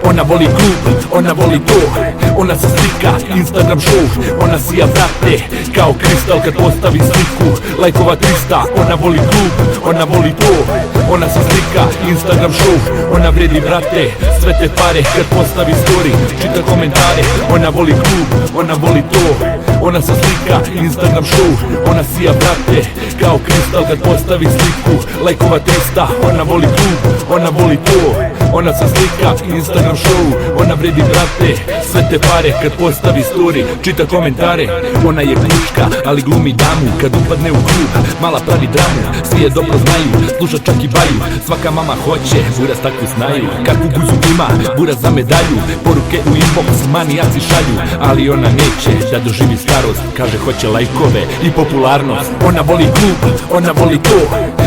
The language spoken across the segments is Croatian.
Ona voli klub, ona voli to, ona se slika, Instagram show, ona sija vrate, kao kristal kad postavi sliku, lajkova 300, ona voli klub, ona voli to, ona se slika, Instagram show, ona vredi vrate, sve te pare kad postavi story, čita komentare, ona voli klub, ona voli to, ona se slika, Instagram show, ona sija vrate, kao kristal kad postavi sliku, lajkova 300, ona voli klub, ona voli to, ona se slika, Instagram show, ona vredi brate, sve te pare kad postavi story, čita komentare, ona je kučka, ali glumi damu, kad upadne u klub, mala pravi dramu, svi je dobro znaju, sluša čak i baju, svaka mama hoće, buraz takvu znaju, kakvu guzu ima, buraz za medalju, poruke u inbox, manijaci šalju, ali ona neće da doživi starost, kaže hoće lajkove i popularnost, ona voli klub, ona voli to,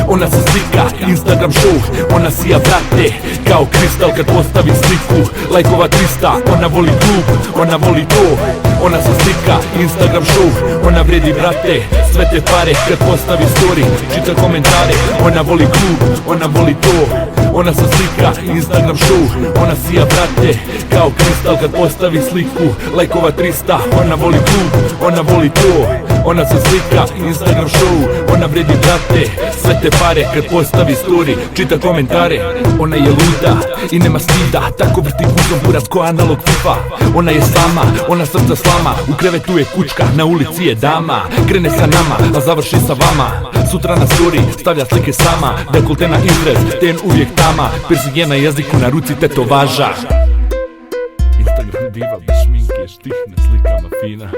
ona se slika, Instagram show, ona sija vrate, kao kristal kad postavi sliku, lajkova 300, ona voli klub, ona voli to, ona se slika, Instagram show, ona vredi brate, sve te pare kad postavi story, čita komentare, ona voli klub, ona voli to, ona se slika, Instagram show, ona sija brate, kao kristal kad postavi sliku, lajkova 300, ona voli klub, ona voli to, ona se slika, Instagram show, ona vredi brate, sve te pare kad postavi story, čita komentare, ona je luda i nema stida, tako vrti guzom buraz ko analog FIFA, ona je sama, ona srca slama, u krevetu je kučka, na ulici je dama, krene sa nama, a završi sa vama, sutra na story, stavlja slike sama, dekolte na izrez, ten uvijek tama, piercing je na jeziku, na ruci tetovaža. Instagram diva bez šminke, štihne slikama fina.